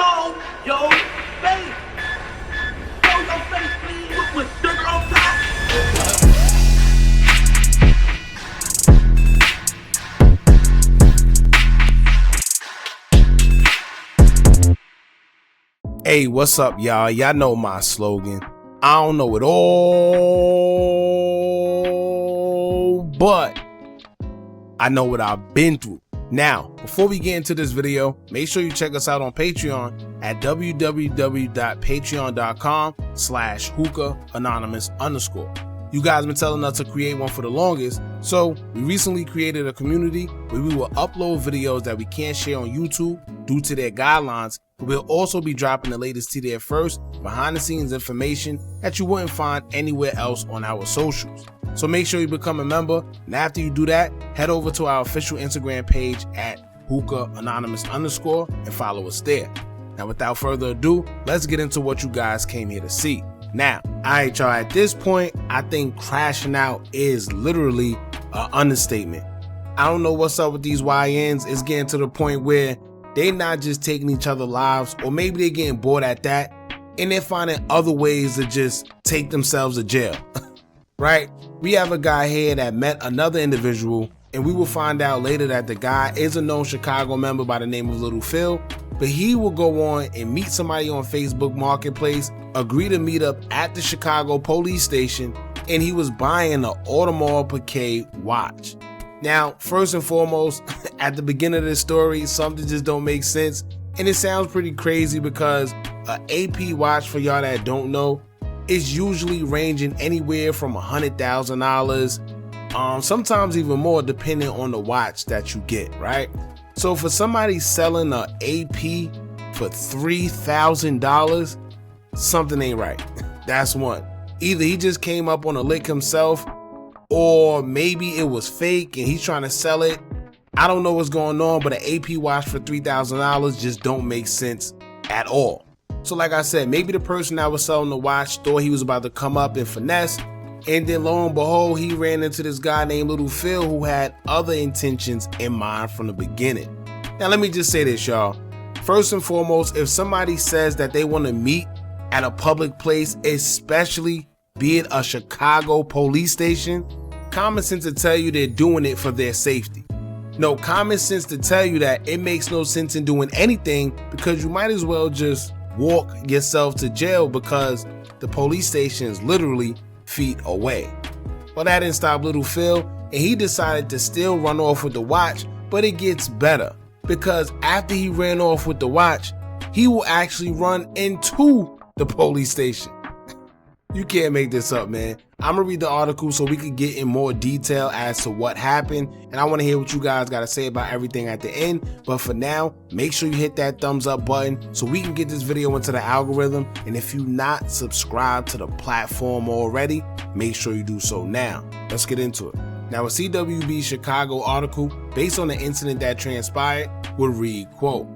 show your face. Show your face, please, with sugar on top. Hey, what's up, y'all? Y'all know my slogan. I don't know it all, but I know what I've been through. Now, before we get into this video, make sure you check us out on Patreon at www.patreon.com/Hookah Anonymous _. You guys been telling us to create one for the longest, so we recently created a community where we will upload videos that we can't share on YouTube due to their guidelines. We'll also be dropping the latest to there first, behind the scenes information that you wouldn't find anywhere else on our socials. So make sure you become a member, and after you do that, head over to our official Instagram page at Hookah Anonymous _ and follow us there. Now without further ado, let's get into what you guys came here to see. Now, alright y'all, at this point, I think crashing out is literally an understatement. I don't know what's up with these YNs. It's getting to the point where they're not just taking each other's lives, or maybe they're getting bored at that, and they're finding other ways to just take themselves to jail. Right? We have a guy here that met another individual, and we will find out later that the guy is a known Chicago member by the name of Little Phil, but he will go on and meet somebody on Facebook Marketplace, agree to meet up at the Chicago police station, and he was buying an Audemars Piguet watch. Now, first and foremost, at the beginning of this story, something just don't make sense, and it sounds pretty crazy because an AP watch, for y'all that don't know, is usually ranging anywhere from $100,000, sometimes even more depending on the watch that you get, right? So for somebody selling an AP for $3,000, something ain't right. That's one. Either he just came up on a lick himself, or maybe it was fake and he's trying to sell it. I don't know what's going on, but an AP watch for $3,000 just don't make sense at all. So like I said, maybe the person that was selling the watch thought he was about to come up and finesse, and then lo and behold, he ran into this guy named Little Phil who had other intentions in mind from the beginning. Now let me just say this, y'all. First and foremost, if somebody says that they want to meet at a public place, especially be it a Chicago police station, common sense to tell you they're doing it for their safety. No, common sense to tell you that it makes no sense in doing anything, because you might as well just walk yourself to jail, because the police station is literally feet away. Well, that didn't stop Little Phil, and he decided to still run off with the watch, but it gets better, because after he ran off with the watch, he will actually run into the police station. You can't make this up, man. I'm gonna read the article so we can get in more detail as to what happened, and I want to hear what you guys got to say about everything at the end. But for now, make sure you hit that thumbs up button so we can get this video into the algorithm. And if you're not subscribed to the platform already, make sure you do so now. Let's get into it. Now, a CWB Chicago article based on the incident that transpired would read, quote,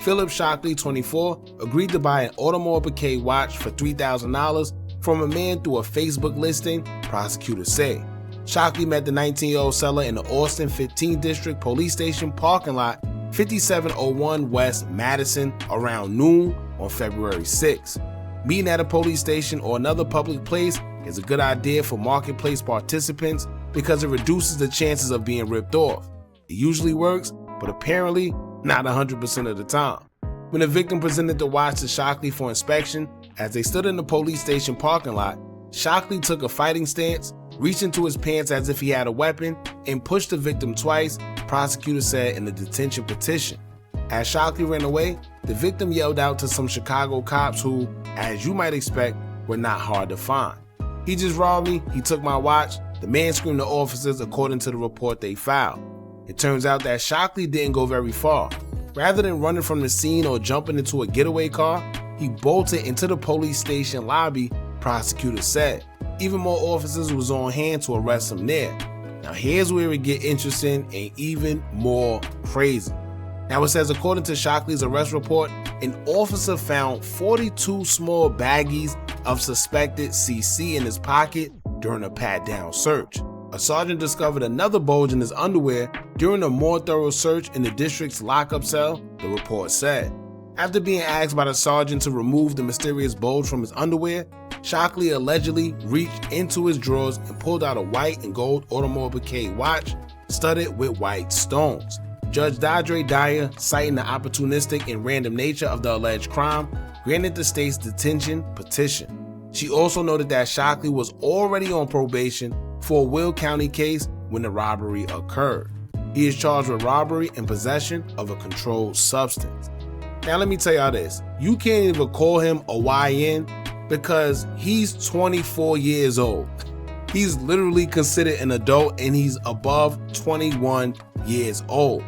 Philip Shockley, 24, agreed to buy an Audemars Piguet watch for $3,000 from a man through a Facebook listing, prosecutors say. Shockley met the 19-year-old seller in the Austin 15th District Police Station parking lot, 5701 West Madison, around noon on February 6. Meeting at a police station or another public place is a good idea for marketplace participants because it reduces the chances of being ripped off. It usually works, but apparently not 100% of the time. When the victim presented the watch to Shockley for inspection, as they stood in the police station parking lot, Shockley took a fighting stance, reached into his pants as if he had a weapon, and pushed the victim twice, prosecutors said in the detention petition. As Shockley ran away, the victim yelled out to some Chicago cops who, as you might expect, were not hard to find. He just robbed me, he took my watch, the man screamed to officers according to the report they filed. It turns out that Shockley didn't go very far. Rather than running from the scene or jumping into a getaway car, he bolted into the police station lobby, prosecutors said. Even more officers was on hand to arrest him there. Now here's where it get interesting and even more crazy. Now it says, according to Shockley's arrest report, an officer found 42 small baggies of suspected CC in his pocket during a pat-down search. A sergeant discovered another bulge in his underwear during a more thorough search in the district's lockup cell, the report said. After being asked by the sergeant to remove the mysterious bulge from his underwear, Shockley allegedly reached into his drawers and pulled out a white and gold Audemars Piguet watch studded with white stones. Judge Deirdre Dyer, citing the opportunistic and random nature of the alleged crime, granted the state's detention petition. She also noted that Shockley was already on probation for a Will County case when the robbery occurred. He is charged with robbery and possession of a controlled substance. Now let me tell y'all this, you can't even call him a YN because he's 24 years old. He's literally considered an adult and he's above 21 years old.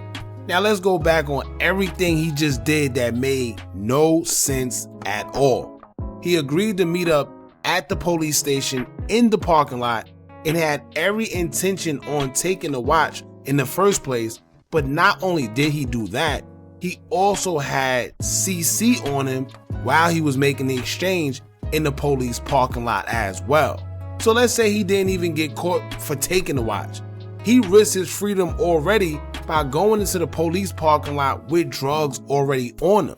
Now let's go back on everything he just did that made no sense at all. He agreed to meet up at the police station in the parking lot and had every intention on taking the watch in the first place, but not only did he do that, he also had CC on him while he was making the exchange in the police parking lot as well. So let's say he didn't even get caught for taking the watch. He risked his freedom already by going into the police parking lot with drugs already on him.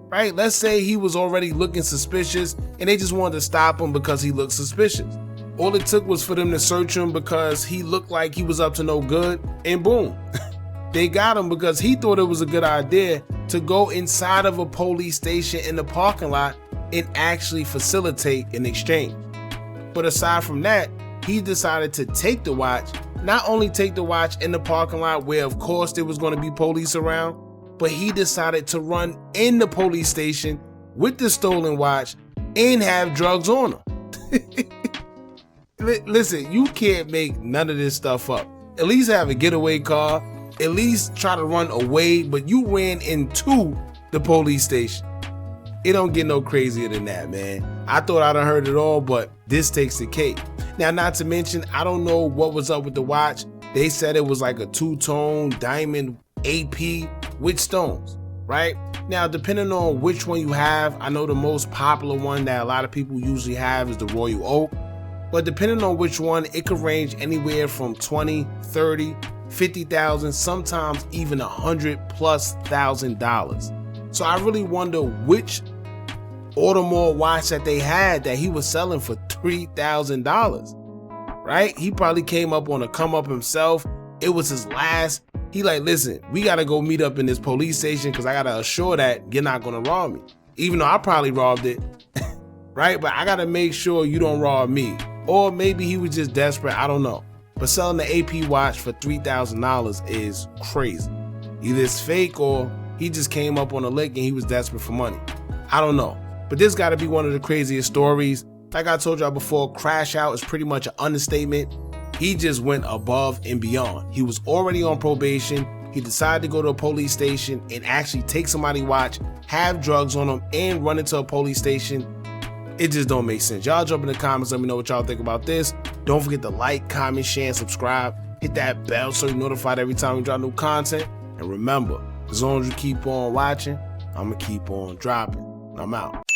Right? Let's say he was already looking suspicious and they just wanted to stop him because he looked suspicious. All it took was for them to search him because he looked like he was up to no good, and boom. They got him because he thought it was a good idea to go inside of a police station in the parking lot and actually facilitate an exchange. But aside from that, he decided to take the watch, not only take the watch in the parking lot where of course there was going to be police around, but he decided to run in the police station with the stolen watch and have drugs on him. Listen, you can't make none of this stuff up. At least have a getaway car, at least try to run away, but you ran into the police station. It don't get no crazier than that, man. I thought I'd have heard it all, but this takes the cake. Now, not to mention, I don't know what was up with the watch. They said it was like a two-tone diamond AP with stones, right? Now, depending on which one you have, I know the most popular one that a lot of people usually have is the Royal Oak. But depending on which one, it could range anywhere from 20, 30, 50,000, sometimes even $100,000+. So I really wonder which Audemars watch that they had that he was selling for $3,000, right? He probably came up on a come up himself. It was his last. He like, listen, we got to go meet up in this police station because I got to assure that you're not going to rob me. Even though I probably robbed it, right? But I got to make sure you don't rob me. Or maybe he was just desperate, I don't know. But selling the AP watch for $3,000 is crazy. Either it's fake or he just came up on a lick and he was desperate for money. I don't know. But this got to be one of the craziest stories. Like I told y'all before, crash out is pretty much an understatement. He just went above and beyond. He was already on probation. He decided to go to a police station and actually take somebody's watch, have drugs on him, and run into a police station. It just don't make sense. Y'all jump in the comments, let me know what y'all think about this. Don't forget to like, comment, share, and subscribe. Hit that bell so you're notified every time we drop new content. And remember, as long as you keep on watching, I'm going to keep on dropping. I'm out.